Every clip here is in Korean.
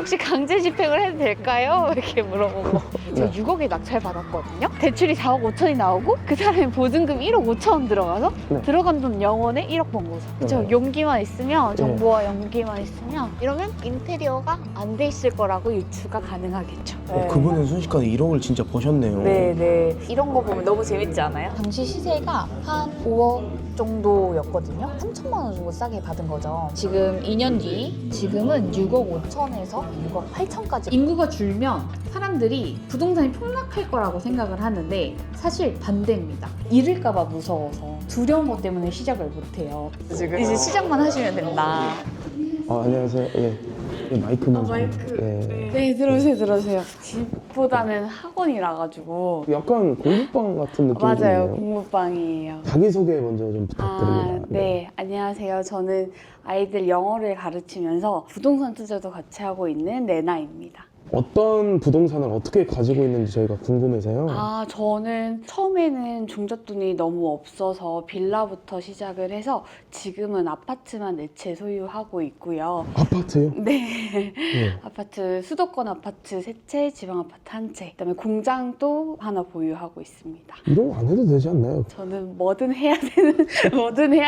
혹시 강제 집행을 해도 될까요? 이렇게 물어보고 제가 6억에 낙찰 받았거든요. 대출이 4억 5천이 나오고 그 사람이 보증금 1억 5천 들어가서 들어간 돈 영원에 1억 번 거죠. 그쵸? 용기만 있으면, 정보와 용기만 있으면 이러면 인테리어가 안 돼 있을 거라고 유추가 가능하겠죠. 그분은 순식간에 1억을 진짜 버셨네요. 네네. 이런 거 보면 너무 재밌지 않아요? 당시 시세가 한 5억 정도였거든요. 3천만 원 정도 싸게 받은 거죠. 지금 2년 뒤 지금은 6억 5천에서 6억 8천까지. 인구가 줄면 사람들이 부동산이 폭락할 거라고 생각을 하는데 사실 반대입니다. 잃을까 봐 무서워서 두려운 것 때문에 시작을 못해요. 지금 이제 시작만 하시면 된다. 안녕하세요. 예. 마이크만 좀. 네, 들어오세요. 집보다는 학원이라 가지고. 약간 공부방 같은 느낌이 맞아요. 드네요. 공부방이에요. 자기소개 먼저 좀 부탁드립니다. 네. 안녕하세요. 저는 아이들 영어를 가르치면서 부동산 투자도 같이 하고 있는 레나입니다. 어떤 부동산을 어떻게 가지고 있는지 저희가 궁금해서요. 저는 처음에는 종잣돈이 너무 없어서 빌라부터 시작을 해서 지금은 아파트만 4채 소유하고 있고요. 아파트요? 네. 네. 아파트, 수도권 아파트 3채, 지방 아파트 1채, 그다음에 공장도 하나 보유하고 있습니다. 이런 거 안 해도 되지 않나요? 저는 뭐든 해야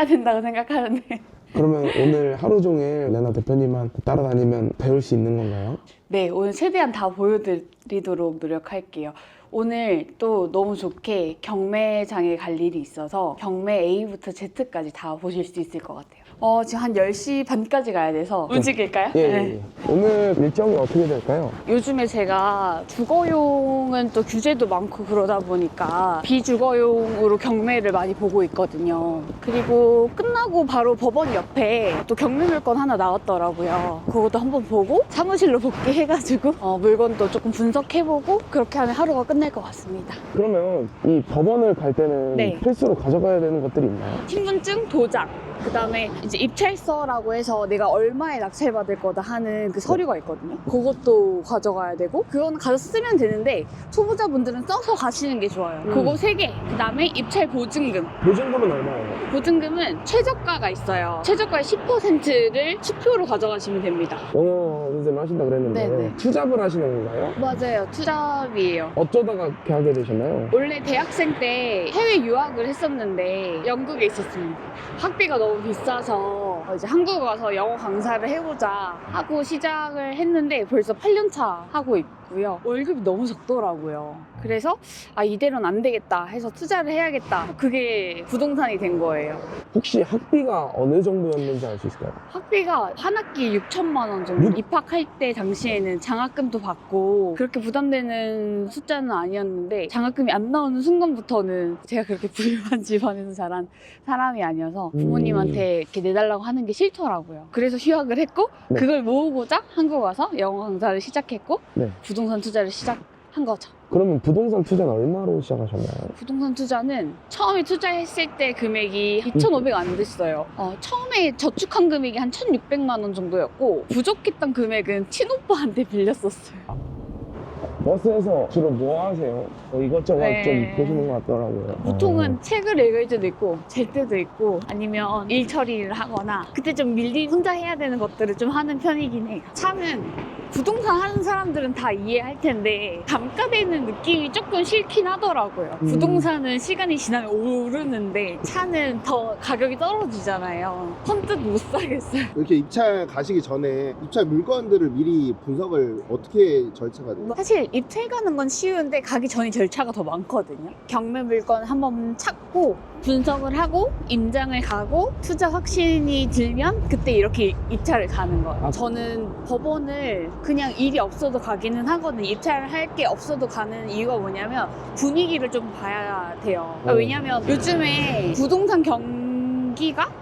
된다고 생각하는데. 그러면 오늘 하루 종일 레나 대표님만 따라다니면 배울 수 있는 건가요? 네, 오늘 최대한 다 보여드리도록 노력할게요. 오늘 또 너무 좋게 경매장에 갈 일이 있어서 경매 A부터 Z까지 다 보실 수 있을 것 같아요. 지금 한 10시 반까지 가야 돼서 움직일까요? 예. 오늘 일정이 어떻게 될까요? 요즘에 제가 주거용은 또 규제도 많고 그러다 보니까 비주거용으로 경매를 많이 보고 있거든요. 그리고 끝나고 바로 법원 옆에 또 경매물건 하나 나왔더라고요. 그것도 한번 보고 사무실로 복귀해가지고 물건도 조금 분석해보고 그렇게 하면 하루가 끝날 것 같습니다. 그러면 이 법원을 갈 때는 네. 필수로 가져가야 되는 것들이 있나요? 신분증, 도장, 그 다음에 이제 입찰서라고 해서 내가 얼마에 낙찰받을 거다 하는 그 서류가 있거든요. 그것도 가져가야 되고 그거는 가서 쓰면 되는데 초보자분들은 써서 가시는 게 좋아요. 그거 3개, 그 다음에 입찰 보증금. 보증금은 얼마예요? 보증금은 최저가가 있어요. 최저가의 10%를 수표로 가져가시면 됩니다. 영어 선생님 하신다 그랬는데 네네. 투잡을 하시는 건가요? 맞아요. 투잡이에요. 어쩌다가 그렇게 하게 되셨나요? 원래 대학생 때 해외 유학을 했었는데 영국에 있었습니다. 학비가 너무 비싸서 이제 한국 와서 영어 강사를 해보자 하고 시작을 했는데 벌써 8년차 하고 있고요. 월급이 너무 적더라고요. 그래서 이대로는 안 되겠다 해서 투자를 해야겠다. 그게 부동산이 된 거예요. 혹시 학비가 어느 정도였는지 알 수 있을까요? 학비가 한 학기 6천만 원 정도. 입학할 때 당시에는 장학금도 받고 그렇게 부담되는 숫자는 아니었는데 장학금이 안 나오는 순간부터는 제가 그렇게 부유한 집안에서 자란 사람이 아니어서 부모님한테 이렇게 내달라고 하는 게 싫더라고요. 그래서 휴학을 했고 네. 그걸 모으고자 한국 와서 영어 강사를 시작했고 네. 부동산 투자를 시작한 거죠. 그러면 부동산 투자는 얼마로 시작하셨나요? 부동산 투자는 처음에 투자했을 때 금액이 2,500 안 됐어요. 처음에 저축한 금액이 한 1,600만 원 정도였고 부족했던 금액은 친오빠한테 빌렸었어요. 버스에서 주로 뭐 하세요? 이것저것 네. 좀 보시는 것 같더라고요. 보통은 책을 읽을 때도 있고 잘 때도 있고 아니면 일 처리를 하거나 그때 좀 밀린 혼자 해야 되는 것들을 좀 하는 편이긴 해요. 차는 부동산 하는 사람들은 다 이해할 텐데 감가되는 느낌이 조금 싫긴 하더라고요. 부동산은 시간이 지나면 오르는데 차는 더 가격이 떨어지잖아요. 선뜻 못 사겠어요. 이렇게 입찰 가시기 전에 입찰 물건들을 미리 분석을 어떻게 절차가 돼요? 사실 입찰 가는 건 쉬운데 가기 전에 절차가 더 많거든요. 경매 물건 한번 찾고 분석을 하고 임장을 가고 투자 확신이 들면 그때 이렇게 입찰을 가는 거예요. 저는 법원을 그냥 일이 없어도 가기는 하거든요. 입찰을 할 게 없어도 가는 이유가 뭐냐면 분위기를 좀 봐야 돼요. 왜냐면 요즘에 부동산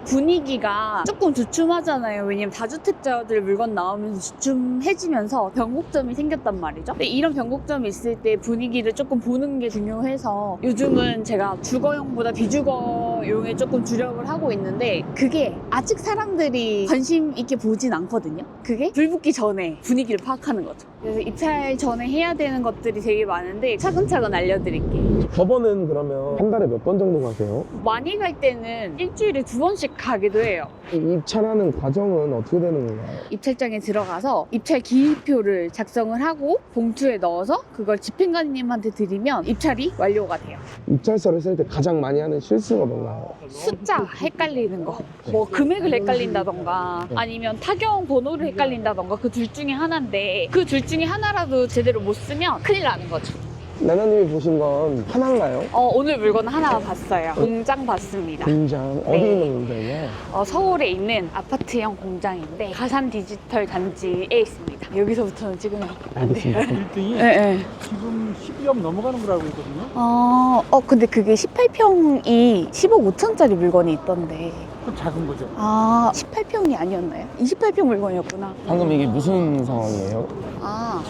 분위기가 조금 주춤하잖아요. 왜냐면 다주택자들 물건 나오면서 주춤해지면서 변곡점이 생겼단 말이죠. 근데 이런 변곡점이 있을 때 분위기를 조금 보는 게 중요해서 요즘은 제가 주거용보다 비주거 이용에 조금 주력을 하고 있는데 그게 아직 사람들이 관심 있게 보진 않거든요. 그게 불 붙기 전에 분위기를 파악하는 거죠. 그래서 입찰 전에 해야 되는 것들이 되게 많은데 차근차근 알려드릴게요. 법원은 그러면 한 달에 몇 번 정도 가세요? 많이 갈 때는 일주일에 2번씩 가기도 해요. 이 입찰하는 과정은 어떻게 되는 건가요? 입찰장에 들어가서 입찰 기입표를 작성을 하고 봉투에 넣어서 그걸 집행관님한테 드리면 입찰이 완료가 돼요. 입찰서를 쓸 때 가장 많이 하는 실수가 뭔가요? 숫자 헷갈리는 거, 뭐 금액을 헷갈린다던가 아니면 타경 번호를 헷갈린다던가 그 둘 중에 하나인데 그 둘 중에 하나라도 제대로 못 쓰면 큰일 나는 거죠. 나나님이 보신 건 하나인가요? 오늘 물건 하나 봤어요. 공장 봤습니다. 공장 어디 네. 있는 공장이요? 서울에 있는 아파트형 공장인데 가산 디지털 단지에 있습니다. 여기서부터는 찍으면 안 돼요. 알겠습니다. 1등이 네. 지금 12억 넘어가는 거라고 있거든요. 근데 그게 18평이 10억 5천짜리 물건이 있던데. 그 작은 거죠. 18평이 아니었나요? 28평 물건이었구나. 방금 이게 무슨 상황이에요?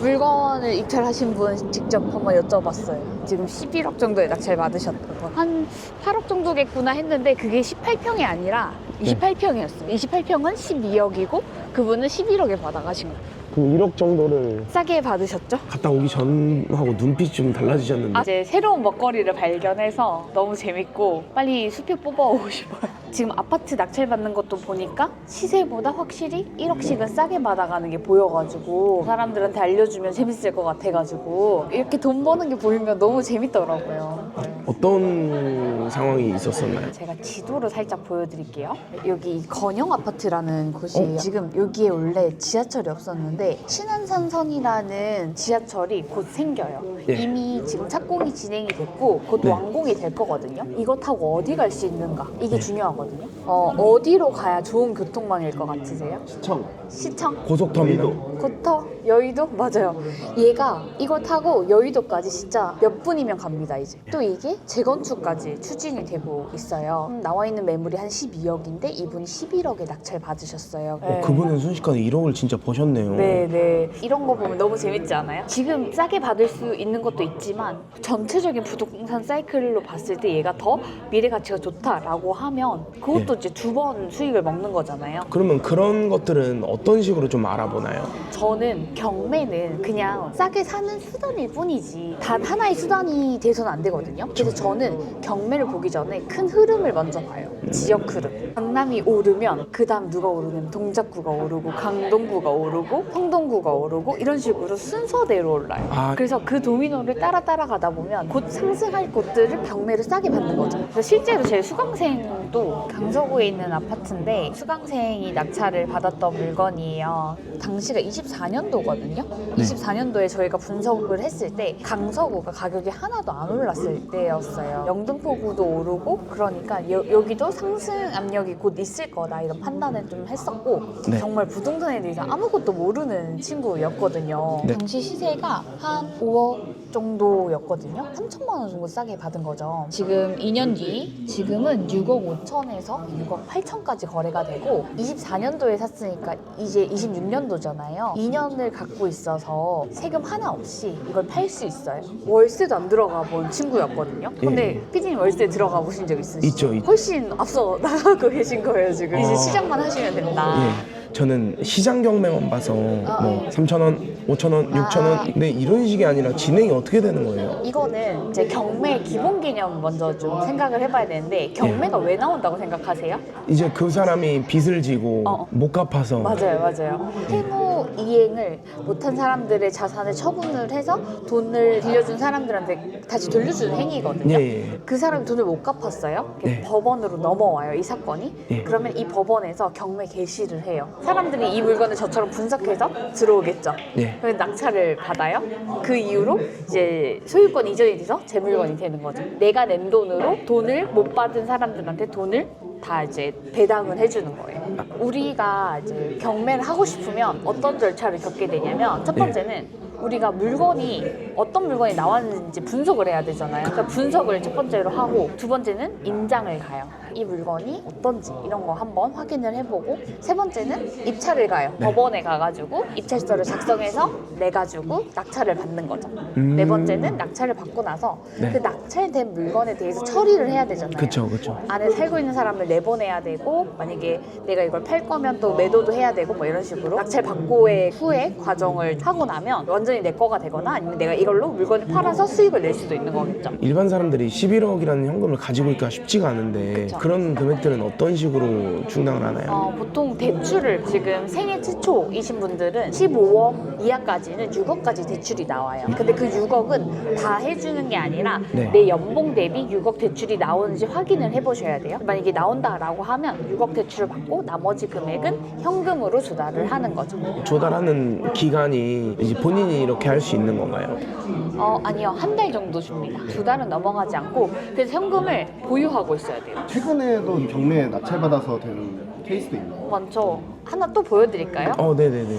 물건을 입찰하신 분 직접 한번 여쭤봤어요. 지금 11억 정도에 낙찰 받으셨다고. 한 8억 정도겠구나 했는데 그게 18평이 아니라 28평이었어요. 28평은 12억이고 그분은 11억에 받아가신 거예요. 그럼 1억 정도를 싸게 받으셨죠? 갔다 오기 전하고 눈빛이 좀 달라지셨는데 이제 새로운 먹거리를 발견해서 너무 재밌고 빨리 수표 뽑아오고 싶어요. 지금 아파트 낙찰 받는 것도 보니까 시세보다 확실히 1억씩은 싸게 받아가는 게 보여가지고 사람들한테 알려주면 재밌을 것 같아가지고 이렇게 돈 버는 게 보이면 너무 재밌더라고요. 어떤 상황이 있었었나요? 제가 지도를 살짝 보여드릴게요. 여기 건영 아파트라는 곳이에요. 지금 여기에 원래 지하철이 없었는데 신안산선이라는 지하철이 곧 생겨요. 예. 이미 지금 착공이 진행이 됐고 곧 네. 완공이 될 거거든요. 이거 타고 어디 갈 수 있는가 이게 중요하거든요. 어디로 가야 좋은 교통망일 것 같으세요? 시청? 고속터미널? 고터? 여의도? 맞아요. 얘가 이거 타고 여의도까지 진짜 몇 분이면 갑니다, 이제. 또 이게 재건축까지 추진이 되고 있어요. 나와 있는 매물이 한 12억인데 이분이 11억에 낙찰 받으셨어요. 네. 그분은 순식간에 1억을 진짜 버셨네요. 네. 이런 거 보면 너무 재밌지 않아요? 지금 싸게 받을 수 있는 것도 있지만 전체적인 부동산 사이클로 봤을 때 얘가 더 미래 가치가 좋다라고 하면 그것도 이제 2번 수익을 먹는 거잖아요. 그러면 그런 것들은 어떤 식으로 좀 알아보나요? 저는 경매는 그냥 싸게 사는 수단일 뿐이지 단 하나의 수단이 돼서는 안 되거든요. 그래서 저는 경매를 보기 전에 큰 흐름을 먼저 봐요. 지역 흐름. 강남이 오르면 그 다음 누가 오르면 동작구가 오르고 강동구가 오르고 성동구가 오르고 이런 식으로 순서대로 올라요. 그래서 그 도미노를 따라가다 보면 곧 상승할 곳들을 경매를 싸게 받는 거죠. 그래서 실제로 제 수강생도 강서구에 있는 아파트인데 수강생이 낙찰을 받았던 물건이에요. 당시가 24년도거든요. 24년도에 저희가 분석을 했을 때 강서구가 가격이 하나도 안 올랐을 때였어요. 영등포구도 오르고 그러니까 여기도 상승 압력이 곧 있을 거다 이런 판단을 좀 했었고 네. 정말 부동산에 대해서 아무것도 모르는 친구였거든요. 네. 당시 시세가 한 5억 정도였거든요. 3천만 원 정도 싸게 받은 거죠. 지금 2년 뒤 지금은 6억 5천에서 6억 8천까지 거래가 되고 24년도에 샀으니까 이제 26년도잖아요. 2년을 갖고 있어서 세금 하나 없이 이걸 팔 수 있어요. 월세도 안 들어가 본 친구였거든요. 근데 피디님 월세 들어가 보신 적 있으시죠? 있죠. 훨씬 앞서 나가고 계신 거예요 지금. 이제 시장만 하시면 된다. 저는 시장 경매만 봐서 뭐 3,000원, 5,000원, 6,000원 근데 이런 식이 아니라 진행이 어떻게 되는 거예요? 이거는 이제 경매 기본 개념 먼저 좀 생각을 해봐야 되는데 경매가 왜 나온다고 생각하세요? 이제 그 사람이 빚을 지고 못 갚아서 맞아요. 채무 이행을 못한 사람들의 자산을 처분을 해서 돈을 빌려준 사람들한테 다시 돌려주는 행위거든요. 그 사람이 돈을 못 갚았어요. 법원으로 넘어와요, 이 사건이. 그러면 이 법원에서 경매 개시를 해요. 사람들이 이 물건을 저처럼 분석해서 들어오겠죠. 그래서 낙찰을 받아요. 그 이후로 이제 소유권 이전이 돼서 제 물건이 되는 거죠. 내가 낸 돈으로 돈을 못 받은 사람들한테 돈을 다 이제 배당을 해주는 거예요. 우리가 이제 경매를 하고 싶으면 어떤 절차를 겪게 되냐면 첫 번째는 우리가 물건이 어떤 물건이 나왔는지 분석을 해야 되잖아요. 그러니까 분석을 첫 번째로 하고 두 번째는 임장을 가요. 이 물건이 어떤지 이런 거 한번 확인을 해보고 세 번째는 입찰을 가요. 법원에 가가지고 입찰서를 작성해서 내가지고 낙찰을 받는 거죠. 네 번째는 낙찰을 받고 나서 네. 그 낙찰된 물건에 대해서 처리를 해야 되잖아요. 그쵸 그쵸. 안에 살고 있는 사람을 내보내야 되고 만약에 내가 이걸 팔 거면 또 매도도 해야 되고 뭐 이런 식으로 낙찰 받고의 후에 과정을 하고 나면 완전히 내 거가 되거나 아니면 내가 이걸로 물건을 팔아서 수익을 낼 수도 있는 거겠죠. 일반 사람들이 11억이라는 현금을 가지고 있기가 쉽지가 않은데 그쵸. 그런 금액들은 어떤 식으로 충당을 하나요? 보통 대출을 지금 생애 최초이신 분들은 15억 이하까지는 6억까지 대출이 나와요. 근데 그 6억은 다 해주는 게 아니라 네. 내 연봉 대비 6억 대출이 나오는지 확인을 해보셔야 돼요. 만약에 나온다라고 하면 6억 대출을 받고 나머지 금액은 현금으로 조달을 하는 거죠. 조달하는 기간이 이제 본인이 이렇게 할 수 있는 건가요? 아니요. 한 달 정도 줍니다. 두 달은 넘어가지 않고 그래서 현금을 보유하고 있어야 돼요. 최근에도 경매에 낙찰받아서 된 케이스도 있나요? 먼저 하나 또 보여드릴까요? 네네네.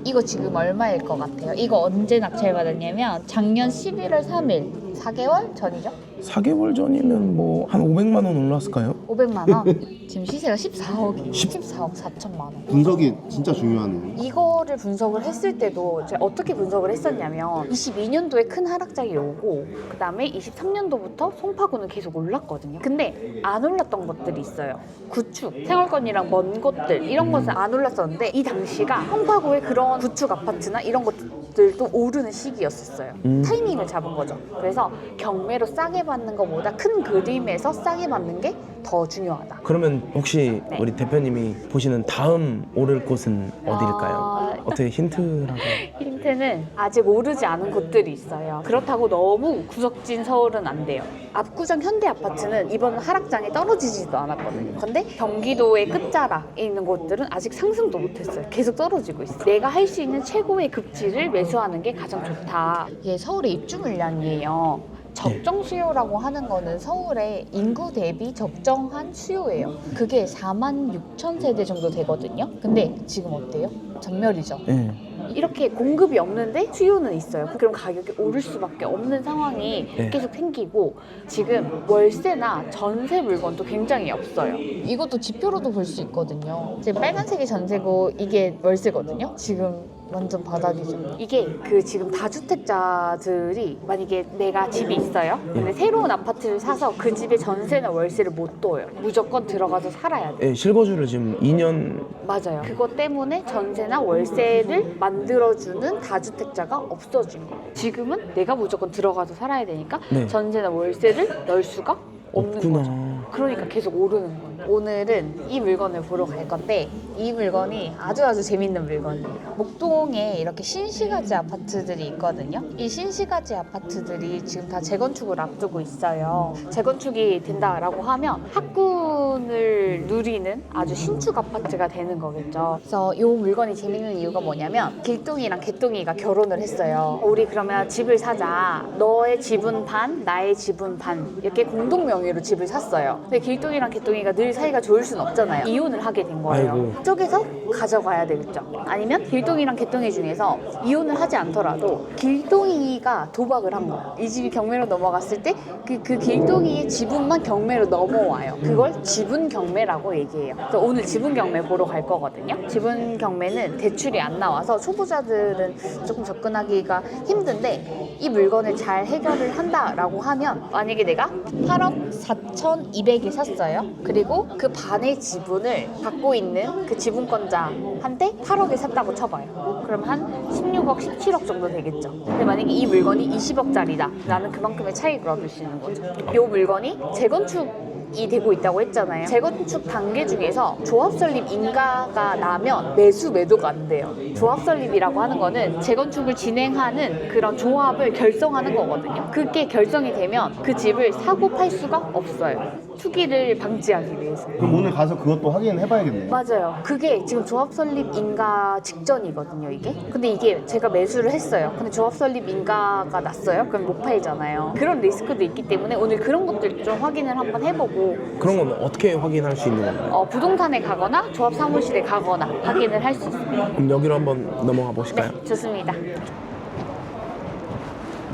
이거 지금 얼마일 것 같아요? 이거 언제 낙찰받았냐면 작년 11월 3일 4개월 전이죠? 4개월 전이면 뭐 한 500만 원 올랐을까요? 500만 원. 지금 시세가 14억이에요. 14억 4천만 원. 분석이 진짜 중요하네요. 이거를 분석을 했을 때도 제가 어떻게 분석을 했었냐면 22년도에 큰 하락장이 오고 그 다음에 23년도부터 송파구는 계속 올랐거든요. 근데 안 올랐던 것들이 있어요. 구축, 생활권이랑 먼 곳들 이런 것은 안 올랐었는데 이 당시가 송파구의 그런 구축 아파트나 이런 것들도 오르는 시기였었어요. 타이밍을 잡은 거죠. 그래서 경매로 싸게 받는 것보다 큰 그림에서 싸게 받는 게 더 중요하다. 그러면 혹시 네. 우리 대표님이 보시는 다음 오를 곳은 어디일까요? 어떻게 힌트라고? 힌트는 아직 오르지 않은 곳들이 있어요. 그렇다고 너무 구석진 서울은 안 돼요. 압구정 현대아파트는 이번 하락장에 떨어지지도 않았거든요. 근데 경기도의 끝자락에 있는 곳들은 아직 상승도 못했어요. 계속 떨어지고 있어요. 내가 할 수 있는 최고의 급지를 매수하는 게 가장 좋다. 이게 서울의 입주 물량이에요. 적정 수요라고 하는 거는 서울의 인구 대비 적정한 수요예요. 그게 46,000세대 정도 되거든요. 근데 지금 어때요? 전멸이죠. 네. 이렇게 공급이 없는데 수요는 있어요. 그럼 가격이 오를 수밖에 없는 상황이 네. 계속 생기고 지금 월세나 전세 물건도 굉장히 없어요. 이것도 지표로도 볼 수 있거든요. 지금 빨간색이 전세고 이게 월세거든요. 지금 완전 바닥이죠. 이게 그 지금 다주택자들이 만약에 내가 집이 있어요. 근데 새로운 아파트를 사서 그 집에 전세나 월세를 못 둬요. 무조건 들어가서 살아야 돼. 네, 실거주를 지금 2년 맞아요. 그것 때문에 전세나 월세를 만들어주는 다주택자가 없어진 거예요. 지금은 내가 무조건 들어가서 살아야 되니까 네. 전세나 월세를 넣을 수가 없는 없구나. 거죠. 그러니까 계속 오르는 거예요. 오늘은 이 물건을 보러 갈 건데 이 물건이 아주 재밌는 물건이에요. 목동에 이렇게 신시가지 아파트들이 있거든요. 이 신시가지 아파트들이 지금 다 재건축을 앞두고 있어요. 재건축이 된다라고 하면 학군을 누리는 아주 신축 아파트가 되는 거겠죠. 그래서 이 물건이 재밌는 이유가 뭐냐면 길동이랑 개동이가 결혼을 했어요. 우리 그러면 집을 사자. 너의 지분 반, 나의 지분 반 이렇게 공동 명의로 집을 샀어요. 근데 길동이랑 개동이가 늘 사이가 좋을 순 없잖아요. 이혼을 하게 된 거예요. 아이고. 그쪽에서 가져가야 되겠죠. 아니면 길동이랑 개동이 중에서 이혼을 하지 않더라도 길동이가 도박을 한 거예요. 이 집이 경매로 넘어갔을 때 그 길동이의 지분만 경매로 넘어와요. 그걸 지분 경매라고 얘기해요. 그래서 오늘 지분 경매 보러 갈 거거든요. 지분 경매는 대출이 안 나와서 초보자들은 조금 접근하기가 힘든데 이 물건을 잘 해결을 한다라고 하면 만약에 내가 8억 4,200에 샀어요. 그리고 그 반의 지분을 갖고 있는 그 지분권자한테 8억에 샀다고 쳐봐요. 그럼 한 16억, 17억 정도 되겠죠. 근데 만약에 이 물건이 20억짜리다. 나는 그만큼의 차익을 얻을 수 있는 거죠. 이 물건이 재건축이 되고 있다고 했잖아요. 재건축 단계 중에서 조합 설립 인가가 나면 매수 매도가 안 돼요. 조합 설립이라고 하는 거는 재건축을 진행하는 그런 조합을 결성하는 거거든요. 그게 결성이 되면 그 집을 사고 팔 수가 없어요. 투기를 방지하기 위해서. 그럼 오늘 가서 그것도 확인해봐야겠네요. 맞아요. 그게 지금 조합 설립 인가 직전이거든요, 이게. 근데 이게 제가 매수를 했어요. 근데 조합 설립 인가가 났어요? 그럼 못 팔잖아요. 그런 리스크도 있기 때문에 오늘 그런 것들 좀 확인을 한번 해보고 그런 건 어떻게 확인할 수 있는 건가요? 부동산에 가거나 조합 사무실에 가거나 확인을 할 수 있습니다. 그럼 여기로 한번 넘어가 보실까요? 네, 좋습니다.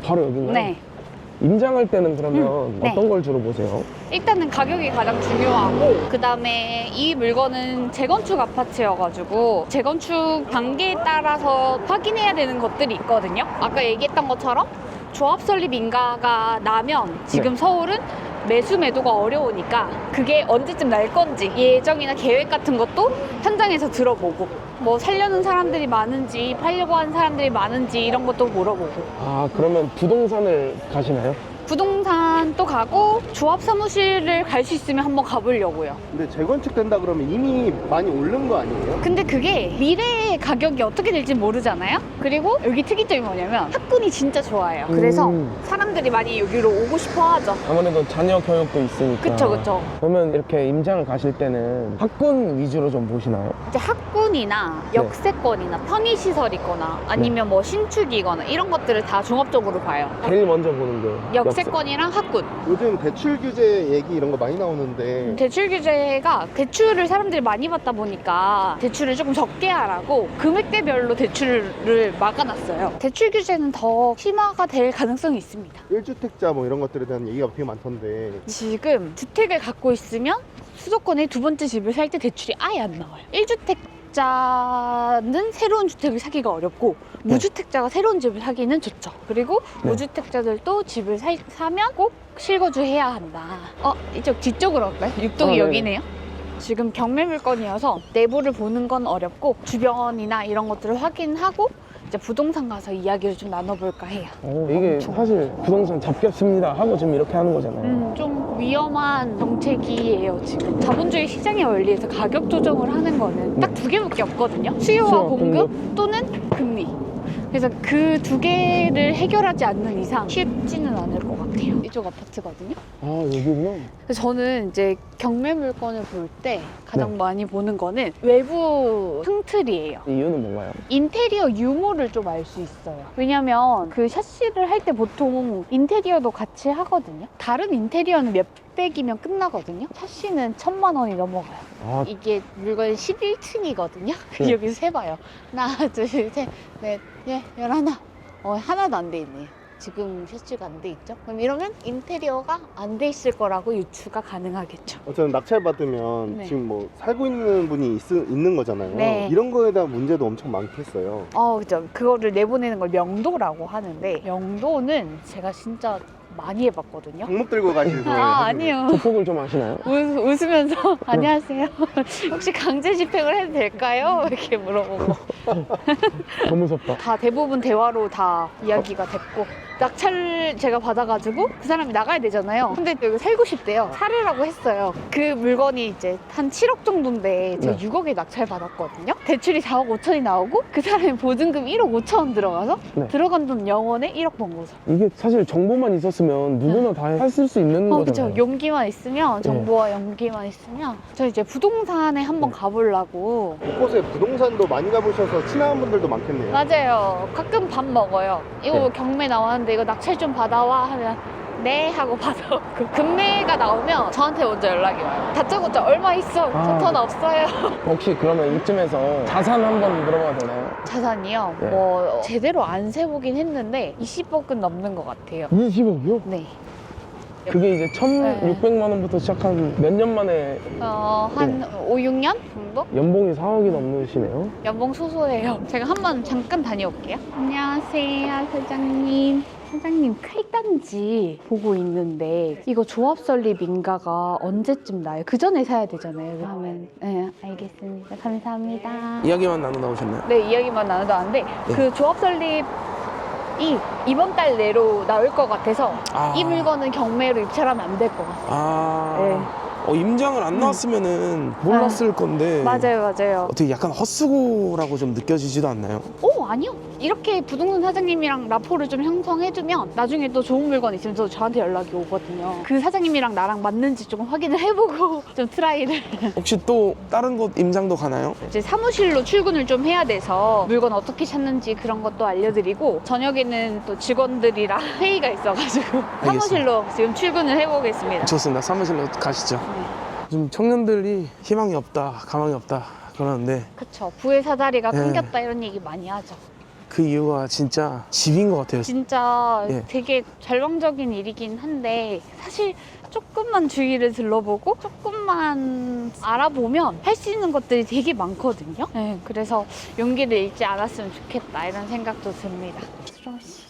바로 여기인가요? 네. 임장할 때는 그러면 네. 어떤 걸 주로 보세요? 일단은 가격이 가장 중요하고 그 다음에 이 물건은 재건축 아파트여가지고 재건축 단계에 따라서 확인해야 되는 것들이 있거든요. 아까 얘기했던 것처럼 조합 설립 인가가 나면 지금 네. 서울은 매수 매도가 어려우니까 그게 언제쯤 날 건지 예정이나 계획 같은 것도 현장에서 들어보고 뭐 살려는 사람들이 많은지 팔려고 하는 사람들이 많은지 이런 것도 물어보고 아, 그러면 부동산을 가시나요? 부동산도 가고 조합 사무실을 갈 수 있으면 한번 가보려고요. 근데 재건축 된다 그러면 이미 많이 오른 거 아니에요? 근데 그게 미래의 가격이 어떻게 될지 모르잖아요. 그리고 여기 특이점이 뭐냐면 학군이 진짜 좋아요. 그래서 사람들이 많이 여기로 오고 싶어 하죠. 아무래도 자녀 교육도 있으니까. 그쵸. 그러면 이렇게 임장을 가실 때는 학군 위주로 좀 보시나요? 이제 학군이나 네. 역세권이나 편의시설이거나 아니면 뭐 신축이거나 이런 것들을 다 종합적으로 봐요. 제일 먼저 보는 게 역세권이랑 학군. 요즘 대출 규제 얘기 이런 거 많이 나오는데 대출 규제가 대출을 사람들이 많이 받다 보니까 대출을 조금 적게 하라고 금액대별로 대출을 막아놨어요. 대출 규제는 더 심화가 될 가능성이 있습니다. 1주택자 뭐 이런 것들에 대한 얘기가 되게 많던데 지금 주택을 갖고 있으면 수도권에 두 번째 집을 살 때 대출이 아예 안 나와요. 1주택자는 새로운 주택을 사기가 어렵고 무주택자가 새로운 집을 사기는 좋죠. 그리고 네. 무주택자들도 집을 사면 꼭 실거주 해야 한다. 이쪽 뒤쪽으로 갈까요? 육동이 네네. 여기네요. 지금 경매 물건이어서 내부를 보는 건 어렵고 주변이나 이런 것들을 확인하고 이제 부동산 가서 이야기를 좀 나눠볼까 해요. 이게 엄청. 사실 부동산 잡겠습니다 하고 지금 이렇게 하는 거잖아요. 좀 위험한 정책이에요, 지금. 자본주의 시장의 원리에서 가격 조정을 하는 거는 딱 두 개밖에 없거든요. 수요와 수요와 공급 또는 금리. 그래서 그 두 개를 해결하지 않는 이상 쉽지는 않을 것 같아요. 이쪽 아파트거든요. 아, 여기구나. 그래서 저는 이제 경매 물건을 볼 때 가장 네. 많이 보는 거는 외부 창틀이에요. 이유는 뭔가요? 인테리어 유무를 좀 알 수 있어요. 왜냐면 그 샤시를 할 때 보통 인테리어도 같이 하거든요. 다른 인테리어는 몇백이면 끝나거든요. 샤시는 1,000만 원이 넘어가요. 아, 이게 물건 11층이거든요. 네. 여기서 세봐요. 하나, 둘, 셋, 넷, 11. 하나도 안 돼 있네요. 지금 샤시가 안 돼 있죠? 그럼 이러면 인테리어가 안 돼 있을 거라고 유추가 가능하겠죠. 저는 낙찰 받으면 네. 지금 뭐 살고 있는 분이 있는 거잖아요. 네. 이런 거에 대한 문제도 엄청 많겠어요. 그죠. 그거를 내보내는 걸 명도라고 하는데 명도는 제가 진짜 많이 해봤거든요. 방목 들고 가시고 아니요. 조폭을 좀 아시나요? 웃으면서 안녕하세요. 혹시 강제 집행을 해도 될까요? 이렇게 물어보고 더 무섭다. 다 대부분 대화로 다 이야기가 됐고 낙찰 제가 받아가지고 그 사람이 나가야 되잖아요. 근데 여기 살고 싶대요. 사르라고 했어요. 그 물건이 이제 한 7억 정도인데 제가 네. 6억에 낙찰 받았거든요. 대출이 4억 5천이 나오고 그 사람이 보증금 1억 5천 원 들어가서 네. 들어간 돈 영원에 1억 번 거죠. 이게 사실 정보만 있었으면 누구나 다 했을 수 있는 거잖아요. 그죠. 용기만 있으면 정보와 용기만 있으면 저 이제 부동산에 한번 가보려고. 곳곳에 부동산도 많이 가보셔서 친한 분들도 많겠네요. 맞아요. 가끔 밥 먹어요. 이거 네. 경매 나왔는데 이거 낙찰 좀 받아와 하면 네 하고 받아오고 금매가 나오면 저한테 먼저 연락이 와요. 다짜고짜 얼마 있어? 저 돈 없어요. 혹시 그러면 이쯤에서 자산 한번 물어봐도 되나요? 자산이요? 네. 뭐 제대로 안 세보긴 했는데 20억은 넘는 것 같아요. 20억이요? 네. 그게 이제 1,600만 원부터 시작한 몇 년 만에 한 5, 6년 정도? 연봉이 4억이 넘으시네요. 연봉 소소해요. 제가 한번 잠깐 다녀올게요. 안녕하세요, 사장님. 사장님, 칼단지 보고 있는데 이거 조합 설립 인가가 언제쯤 나요? 그 전에 사야 되잖아요. 그러면 네, 알겠습니다. 감사합니다. 이야기만 나누다 오셨나요? 네, 이야기만 나눠도 아는데 그 조합 설립이 이번 달 내로 나올 것 같아서 이 물건은 경매로 입찰하면 안 될 것 같아요. 네. 임장을 안 나왔으면은 몰랐을 건데 맞아요. 어떻게 약간 헛수고라고 좀 느껴지지도 않나요? 아니요. 이렇게 부동산 사장님이랑 라포를 좀 형성해두면 나중에 또 좋은 물건 있으면 또 저한테 연락이 오거든요. 그 사장님이랑 나랑 맞는지 조금 확인을 해보고 좀 트라이를. 혹시 또 다른 곳 임장도 가나요? 이제 사무실로 출근을 좀 해야 돼서 물건 어떻게 찾는지 그런 것도 알려드리고 저녁에는 또 직원들이랑 회의가 있어가지고 사무실로 지금 출근을 해보겠습니다. 좋습니다. 사무실로 가시죠. 좀 청년들이 희망이 없다, 가망이 없다 그러는데 그쵸. 부의 사다리가 네. 끊겼다 이런 얘기 많이 하죠. 그 이유가 진짜 집인 것 같아요. 진짜 예. 되게 절망적인 일이긴 한데 사실 조금만 주위를 둘러보고 조금만 알아보면 할 수 있는 것들이 되게 많거든요. 네, 그래서 용기를 잃지 않았으면 좋겠다 이런 생각도 듭니다. 들어오시죠.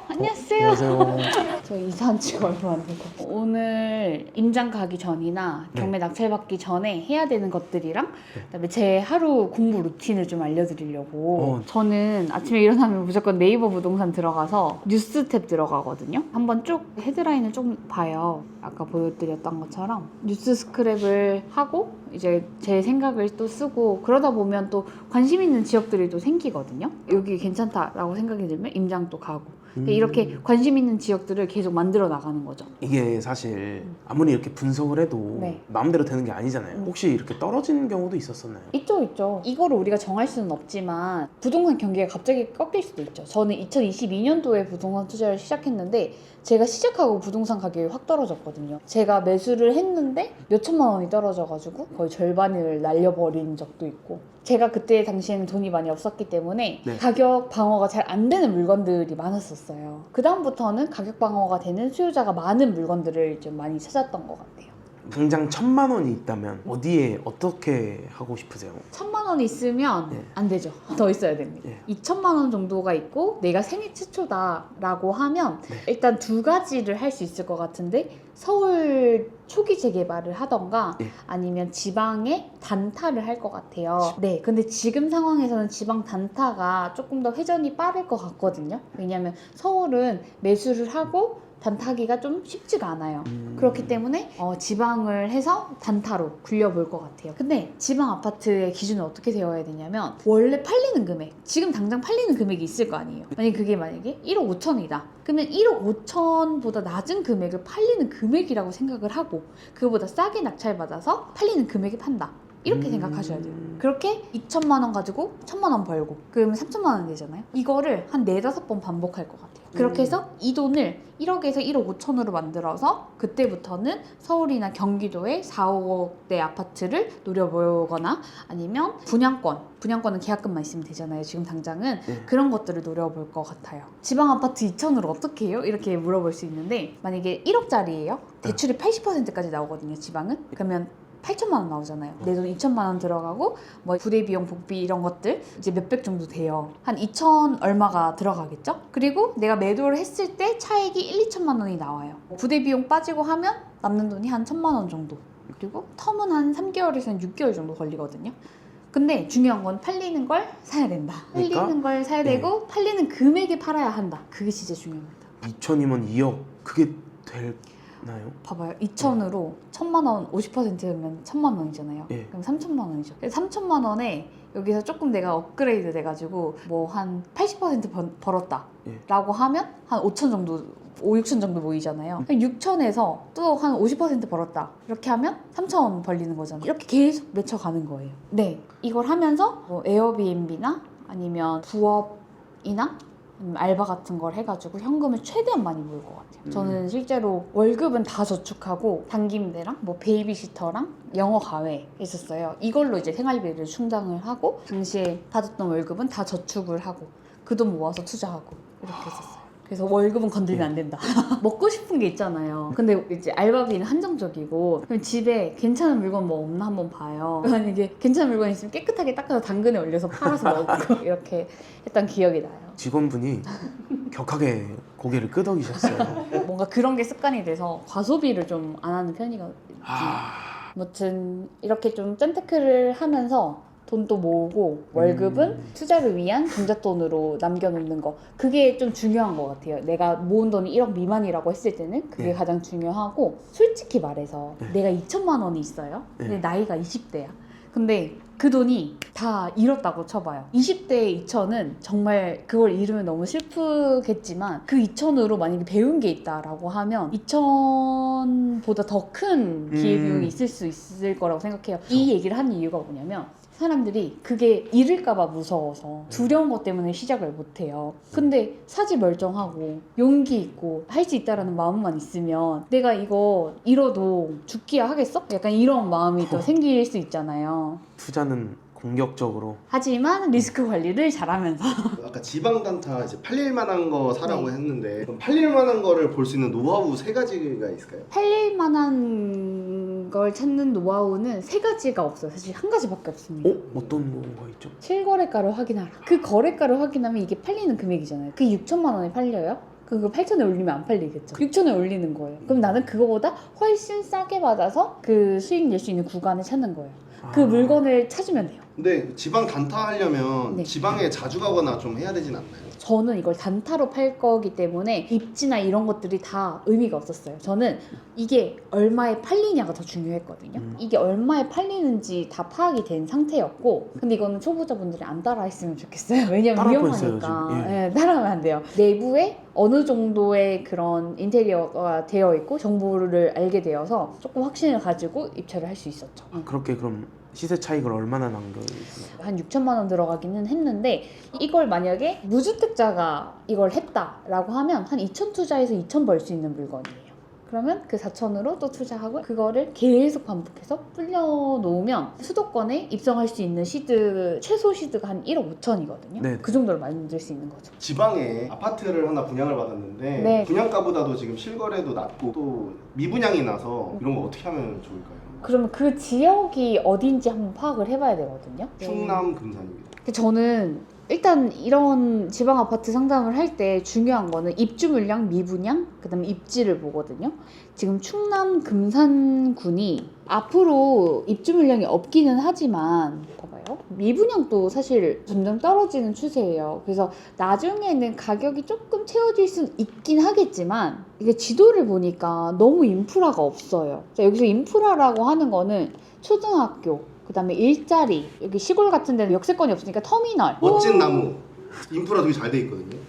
안녕하세요. 안녕하세요. 저 이사한 지가 얼마 안 되고 오늘 임장 가기 전이나 경매 낙찰 받기 전에 해야 되는 것들이랑 그다음에 제 하루 공부 루틴을 좀 알려드리려고 저는 아침에 일어나면 무조건 네이버 부동산 들어가서 뉴스 탭 들어가거든요. 한번 쭉 헤드라인을 좀 봐요. 아까 보여드렸던 것처럼 뉴스 스크랩을 하고 이제 제 생각을 또 쓰고 그러다 보면 또 관심 있는 지역들이 또 생기거든요. 여기 괜찮다라고 생각이 들면 임장 또 가고 이렇게 관심 있는 지역들을 계속 만들어 나가는 거죠. 이게 사실 아무리 이렇게 분석을 해도 네. 마음대로 되는 게 아니잖아요. 혹시 이렇게 떨어지는 경우도 있었었나요? 있죠. 이거를 우리가 정할 수는 없지만 부동산 경기가 갑자기 꺾일 수도 있죠. 저는 2022년도에 부동산 투자를 시작했는데 제가 시작하고 부동산 가격이 확 떨어졌거든요. 제가 매수를 했는데 몇천만 원이 떨어져가지고 거의 절반을 날려버린 적도 있고 제가 그때 당시에는 돈이 많이 없었기 때문에 가격 방어가 잘 안 되는 물건들이 많았었어요. 그 다음부터는 가격 방어가 되는 수요자가 많은 물건들을 좀 많이 찾았던 것 같아요. 당장 1,000만 원이 있다면 어디에 어떻게 하고 싶으세요? 1,000만 원 있으면 안 되죠. 더 있어야 됩니다. 2천만 원 정도가 있고 내가 생애 최초다라고 하면 일단 두 가지를 할 수 있을 것 같은데 서울 초기 재개발을 하던가 아니면 지방에 단타를 할 것 같아요. 네, 근데 지금 상황에서는 지방 단타가 조금 더 회전이 빠를 것 같거든요. 왜냐하면 서울은 매수를 하고 단타하기가 좀 쉽지가 않아요. 그렇기 때문에 지방을 해서 단타로 굴려볼 것 같아요. 근데 지방 아파트의 기준은 어떻게 세워야 되냐면 원래 팔리는 금액, 지금 당장 팔리는 금액이 있을 거 아니에요. 만약에 1억 5천이다. 그러면 1억 5천보다 낮은 금액을 팔리는 금액이라고 생각을 하고 그거보다 싸게 낙찰받아서 팔리는 금액에 판다. 이렇게 생각하셔야 돼요. 그렇게 2천만 원 가지고 1,000만 원 벌고 그러면 3천만 원 되잖아요. 이거를 한 4-5번 반복할 것 같아요. 그렇게 해서 이 돈을 1억에서 1억 5천으로 만들어서 그때부터는 서울이나 경기도의 4, 5억대 아파트를 노려보거나 아니면 분양권은 계약금만 있으면 되잖아요. 지금 당장은 그런 것들을 노려볼 것 같아요. 지방 아파트 2천으로 어떻게 해요? 이렇게 물어볼 수 있는데 만약에 1억짜리예요? 대출이 80%까지 나오거든요. 지방은. 그러면 8천만 원 나오잖아요. 내 돈 2천만 원 들어가고 뭐 부대 비용, 복비 이런 것들 이제 몇백 정도 돼요. 한 2천 얼마가 들어가겠죠? 그리고 내가 매도를 했을 때 차익이 1-2천만 원이 나와요. 부대 비용 빠지고 하면 남는 돈이 한 1,000만 원 정도. 그리고 텀은 한 3개월에서 6개월 정도 걸리거든요. 근데 중요한 건 팔리는 걸 사야 된다. 팔리는 걸 사야 되고 팔리는 금액에 팔아야 한다. 그게 진짜 중요합니다. 2천이면 2억 그게 될나요? 봐봐요. 2천으로 1,000만 원 50%면 1,000만 원이잖아요. 그럼 3천만 원이죠. 3천만 원에 여기서 조금 내가 업그레이드 돼가지고 뭐 한 80% 벌었다 라고 하면 한 5천 정도 5-6천 정도 모이잖아요. 6천에서 또 한 50% 벌었다 이렇게 하면 3천 벌리는 거잖아요. 이렇게 계속 맺혀가는 거예요. 네, 이걸 하면서 뭐 에어비앤비나 아니면 부업이나 알바 같은 걸 해가지고 현금을 최대한 많이 모을 것 같아요. 저는 실제로 월급은 다 저축하고 단기임대랑 뭐 베이비시터랑 영어 과외 있었어요. 이걸로 이제 생활비를 충당을 하고 당시에 받았던 월급은 다 저축을 하고 그 돈 모아서 투자하고 이렇게 했었어요. 그래서 월급은 건들면 안 된다. 먹고 싶은 게 있잖아요. 근데 이제 알바비는 한정적이고 그럼 집에 괜찮은 물건 뭐 없나 한번 봐요. 만약에 괜찮은 물건 있으면 깨끗하게 닦아서 당근에 올려서 팔아서 먹고 이렇게 했던 기억이 나요. 직원분이 격하게 고개를 끄덕이셨어요. 뭔가 그런 게 습관이 돼서 과소비를 좀 안 하는 편이거든요. 아무튼 이렇게 좀 짠테크를 하면서 돈도 모으고 월급은 투자를 위한 종잣돈으로 남겨놓는 거 그게 좀 중요한 것 같아요. 내가 모은 돈이 1억 미만이라고 했을 때는 그게 가장 중요하고 솔직히 말해서 내가 2천만 원이 있어요. 근데 나이가 20대야. 근데 그 돈이 다 잃었다고 쳐봐요. 20대의 2천은 정말 그걸 잃으면 너무 슬프겠지만 그 2천으로 만약에 배운 게 있다라고 하면 2천보다 더 큰 기회비용이 있을 수 있을 거라고 생각해요. 이 얘기를 하는 이유가 뭐냐면 사람들이 그게 잃을까봐 무서워서 두려운 것 때문에 시작을 못해요. 근데 사지 멀쩡하고 용기 있고 할 수 있다라는 마음만 있으면 내가 이거 잃어도 죽기야 하겠어? 약간 이런 마음이 또 생길 수 있잖아요. 투자는 공격적으로. 하지만 리스크 관리를 잘하면서 아까 지방 단타 이제 팔릴 만한 거 사라고 했는데 그럼 팔릴 만한 거를 볼 수 있는 노하우 3가지가 있을까요? 팔릴 만한 걸 찾는 노하우는 3가지가 없어요. 사실 1가지밖에 없습니다. 어떤 거가 있죠? 실거래가를 확인하라. 그 거래가를 확인하면 이게 팔리는 금액이잖아요. 그게 6천만 원에 팔려요? 그거 8천에 올리면 안 팔리겠죠. 6천에 올리는 거예요. 그럼 나는 그거보다 훨씬 싸게 받아서 그 수익 낼 수 있는 구간을 찾는 거예요. 그 물건을 찾으면 돼요. 근데 지방 단타 하려면 네. 지방에 자주 가거나 좀 해야 되진 않나요? 저는 이걸 단타로 팔 거기 때문에 입지나 이런 것들이 다 의미가 없었어요. 저는 이게 얼마에 팔리냐가 더 중요했거든요. 이게 얼마에 팔리는지 다 파악이 된 상태였고, 근데 이거는 초보자분들이 안 따라 했으면 좋겠어요. 왜냐면 따라할 위험하니까. 뻔했어요, 지금. 예. 네, 따라하면 안 돼요. 내부에 어느 정도의 그런 인테리어가 되어 있고 정보를 알게 되어서 조금 확신을 가지고 입찰을 할 수 있었죠. 그렇게 그럼 시세 차익을 얼마나 난 거예요? 한 6천만 원 들어가기는 했는데, 이걸 만약에 무주택자가 이걸 했다라고 하면 한 2천 투자해서 2천 벌 수 있는 물건이에요. 그러면 그 4천으로 또 투자하고 그거를 계속 반복해서 불려놓으면 수도권에 입성할 수 있는 시드, 최소 시드가 한 1억 5천이거든요. 네. 그 정도로 만들 수 있는 거죠. 지방에 아파트를 하나 분양을 받았는데 네. 분양가보다도 지금 실거래도 낮고 또 미분양이 나서 이런 거 어떻게 하면 좋을까요? 그러면 그 지역이 어딘지 한번 파악을 해봐야 되거든요. 충남 금산입니다. 저는 일단 이런 지방 아파트 상담을 할 때 중요한 거는 입주 물량, 미분양, 그다음에 입지를 보거든요. 지금 충남 금산군이 앞으로 입주 물량이 없기는 하지만 봐봐요. 미분양도 사실 점점 떨어지는 추세예요. 그래서 나중에는 가격이 조금 채워질 수는 있긴 하겠지만 이게 지도를 보니까 너무 인프라가 없어요. 자, 여기서 인프라라고 하는 거는 초등학교, 그 다음에 일자리, 여기 시골 같은 데는 역세권이 없으니까 터미널, 멋진 나무 인프라 되게 잘 돼 있거든요.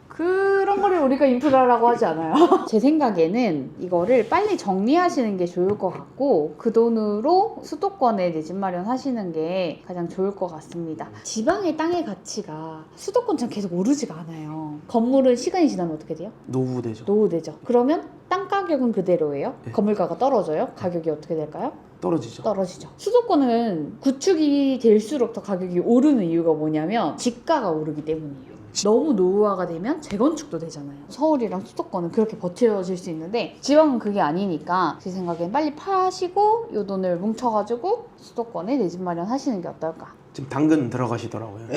그런 거를 우리가 인프라라고 하지 않아요. 제 생각에는 이거를 빨리 정리하시는 게 좋을 것 같고, 그 돈으로 수도권에 내 집 마련하시는 게 가장 좋을 것 같습니다. 지방의 땅의 가치가 수도권처럼 계속 오르지가 않아요. 건물은 시간이 지나면 어떻게 돼요? 노후되죠. 노후되죠. 그러면 땅 가격은 그대로예요. 네. 건물가가 떨어져요. 가격이 어떻게 될까요? 떨어지죠. 떨어지죠. 수도권은 구축이 될수록 더 가격이 오르는 이유가 뭐냐면 집가가 오르기 때문이에요. 너무 노후화가 되면 재건축도 되잖아요. 서울이랑 수도권은 그렇게 버텨질 수 있는데 지방은 그게 아니니까 제 생각엔 빨리 파시고 이 돈을 뭉쳐가지고 수도권에 내 집 마련하시는 게 어떨까. 지금 당근 들어가시더라고요.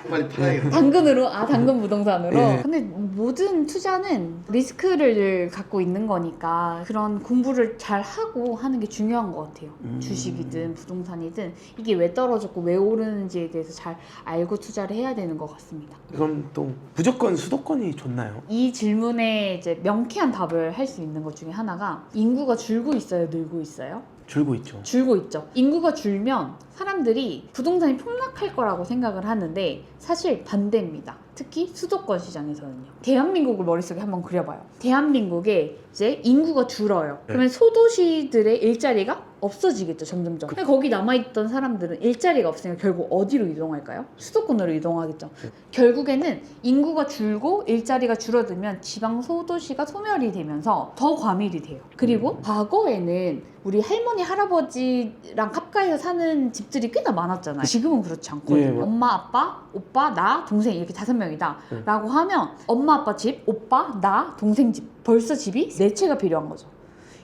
빨리 팔아야겠다. 당근으로? 당근 부동산으로? 네. 근데 모든 투자는 리스크를 갖고 있는 거니까 그런 공부를 잘 하고 하는 게 중요한 것 같아요. 주식이든 부동산이든 이게 왜 떨어졌고 왜 오르는지에 대해서 잘 알고 투자를 해야 되는 것 같습니다. 그럼 또 무조건 수도권이 좋나요? 이 질문에 이제 명쾌한 답을 할 수 있는 것 중에 하나가 인구가 줄고 있어요? 늘고 있어요? 줄고 있죠. 줄고 있죠. 인구가 줄면 사람들이 부동산이 폭락할 거라고 생각을 하는데 사실 반대입니다. 특히 수도권 시장에서는요. 대한민국을 머릿속에 한번 그려봐요. 대한민국에 이제 인구가 줄어요. 그러면 소도시들의 일자리가 없어지겠죠, 점점점. 근데 거기 남아있던 사람들은 일자리가 없으니까 결국 어디로 이동할까요? 수도권으로 이동하겠죠. 결국에는 인구가 줄고 일자리가 줄어들면 지방 소도시가 소멸이 되면서 더 과밀이 돼요. 그리고 과거에는 우리 할머니, 할아버지랑 합가해서 사는 집들이 꽤나 많았잖아요. 지금은 그렇지 않거든요. 네, 엄마, 아빠, 오빠, 나, 동생 이렇게 5명이다 라고 하면 엄마, 아빠 집, 오빠, 나, 동생 집 벌써 집이 4채가 필요한 거죠.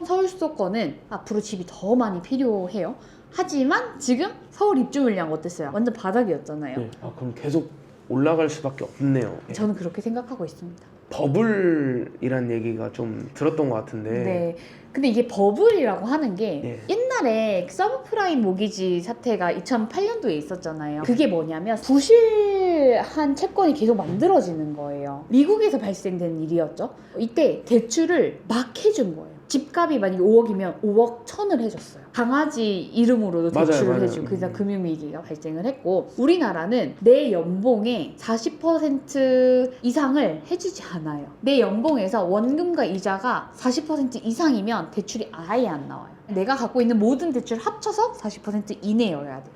서울 수도권은 앞으로 집이 더 많이 필요해요. 하지만 지금 서울 입주 물량 어땠어요? 완전 바닥이었잖아요. 네. 그럼 계속 올라갈 수밖에 없네요. 저는 그렇게 생각하고 있습니다. 버블이란 얘기가 좀 들었던 것 같은데. 네. 근데 이게 버블이라고 하는 게 예. 옛날에 서브프라임 모기지 사태가 2008년도에 있었잖아요. 그게 뭐냐면 부실한 채권이 계속 만들어지는 거예요. 미국에서 발생된 일이었죠. 이때 대출을 막 해준 거예요. 집값이 만약에 5억이면 5억 1,000을 해줬어요. 강아지 이름으로도 대출을 맞아요. 해주고 그래서 금융위기가 발생을 했고, 우리나라는 내 연봉의 40% 이상을 해주지 않아요. 내 연봉에서 원금과 이자가 40% 이상이면 대출이 아예 안 나와요. 내가 갖고 있는 모든 대출 합쳐서 40% 이내여야 돼요.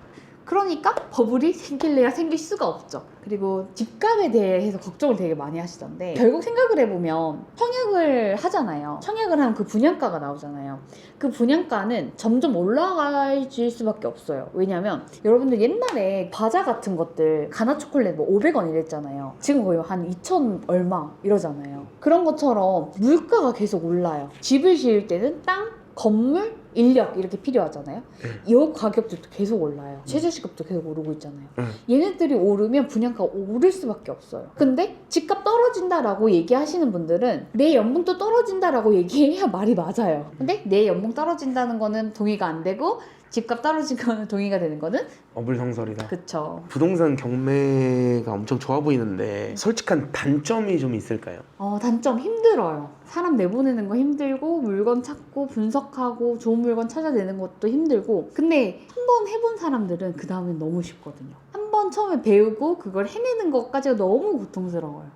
그러니까 버블이 생길래야 생길 수가 없죠. 그리고 집값에 대해서 걱정을 되게 많이 하시던데 결국 생각을 해보면 청약을 하잖아요. 청약을 하면 그 분양가가 나오잖아요. 그 분양가는 점점 올라갈 수밖에 없어요. 왜냐면 여러분들 옛날에 과자 같은 것들 가나 초콜릿 뭐 500원 이랬잖아요. 지금 거의 한 2,000 얼마 이러잖아요. 그런 것처럼 물가가 계속 올라요. 집을 지을 때는 땅, 건물, 인력 이렇게 필요하잖아요. 이 가격들도 계속 올라요. 최저시급도 계속 오르고 있잖아요. 얘네들이 오르면 분양가가 오를 수밖에 없어요. 근데 집값 떨어진다라고 얘기하시는 분들은 내 연봉도 떨어진다라고 얘기해야 말이 맞아요. 근데 내 연봉 떨어진다는 거는 동의가 안 되고 집값 떨어진 거는 동의가 되는 거는 어불성설이다. 그쵸. 부동산 경매가 엄청 좋아 보이는데 솔직한 단점이 좀 있을까요? 단점 힘들어요. 사람 내보내는 거 힘들고 물건 찾고 분석하고 좋은 물건 찾아내는 것도 힘들고 근데 한 번 해본 사람들은 그 다음엔 너무 쉽거든요. 한 번 처음에 배우고 그걸 해내는 것까지가 너무 고통스러워요.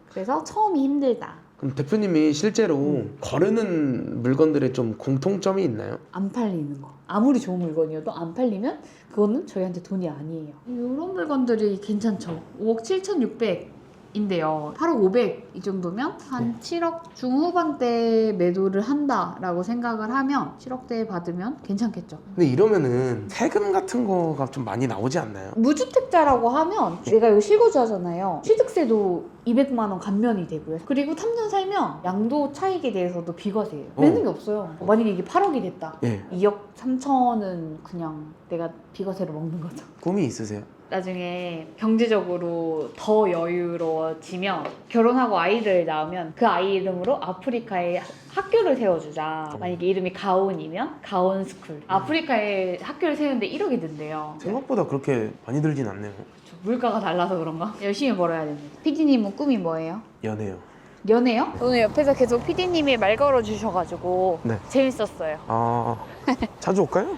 그래서 처음이 힘들다. 그럼 대표님이 실제로 거르는 물건들의 좀 공통점이 있나요? 안 팔리는 거. 아무리 좋은 물건이어도 안 팔리면 그거는 저희한테 돈이 아니에요. 이런 물건들이 괜찮죠. 5억 7,600인데요. 8억 500 이 정도면 한 7억 중후반대 매도를 한다라고 생각을 하면 7억대 받으면 괜찮겠죠. 근데 이러면은 세금 같은 거가 좀 많이 나오지 않나요? 무주택자라고 하면 내가 여기 실거주 하잖아요. 취득세도 200만 원 감면이 되고요. 그리고 3년 살면 양도 차익에 대해서도 비과세예요. 내는 게 없어요. 만약에 이게 8억이 됐다. 예. 2억 3천은 그냥 내가 비과세로 먹는 거죠. 꿈이 있으세요? 나중에 경제적으로 더 여유로워지면 결혼하고 아이를 낳으면 그 아이 이름으로 아프리카에 학교를 세워주자. 만약에 이름이 가온이면 가온스쿨. 아프리카에 학교를 세우는데 1억이 든대요. 생각보다 그렇게 많이 들진 않네요. 물가가 달라서 그런가? 열심히 벌어야 됩니다. PD님은 꿈이 뭐예요? 연애요. 연애요? 오늘 옆에서 계속 PD님이 말 걸어주셔가지고 네. 재밌었어요. 아 자주 올까요?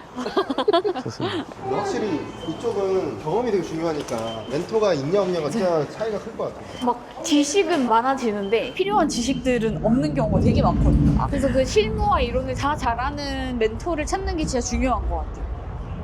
좋습니다. 확실히 이쪽은 경험이 되게 중요하니까 멘토가 있냐 없냐가 진짜 차이가 클 것 같아요. 막 지식은 많아지는데 필요한 지식들은 없는 경우가 되게 많거든요. 그래서 그 실무와 이론을 다 잘하는 멘토를 찾는 게 진짜 중요한 것 같아요.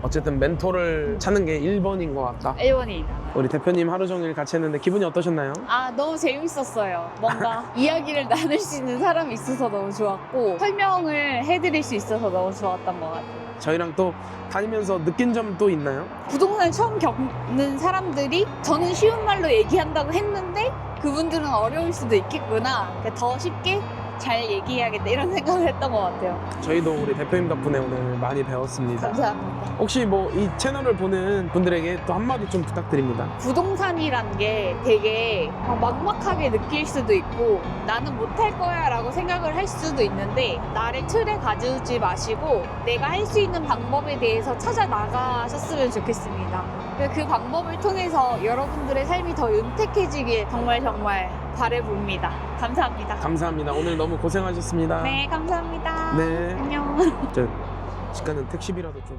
어쨌든 멘토를 찾는 게 1번인 것 같다. 1번이다. 우리 대표님 하루 종일 같이 했는데 기분이 어떠셨나요? 너무 재밌었어요. 뭔가 이야기를 나눌 수 있는 사람이 있어서 너무 좋았고 설명을 해드릴 수 있어서 너무 좋았던 것 같아요. 저희랑 또 다니면서 느낀 점 또 있나요? 부동산을 처음 겪는 사람들이 저는 쉬운 말로 얘기한다고 했는데 그분들은 어려울 수도 있겠구나. 그러니까 더 쉽게 잘 얘기해야겠다 이런 생각을 했던 것 같아요. 저희도 우리 대표님 덕분에 오늘 많이 배웠습니다. 감사합니다. 혹시 뭐 이 채널을 보는 분들에게 또 한마디 좀 부탁드립니다. 부동산이란 게 되게 막막하게 느낄 수도 있고 나는 못할 거야 라고 생각을 할 수도 있는데 나를 틀에 가두지 마시고 내가 할 수 있는 방법에 대해서 찾아 나가셨으면 좋겠습니다. 그 방법을 통해서 여러분들의 삶이 더 윤택해지길 정말 바라봅니다. 감사합니다. 감사합니다. 오늘 너무 고생하셨습니다. 네, 감사합니다. 네. 안녕. 저 시간은 택시비라도 좀.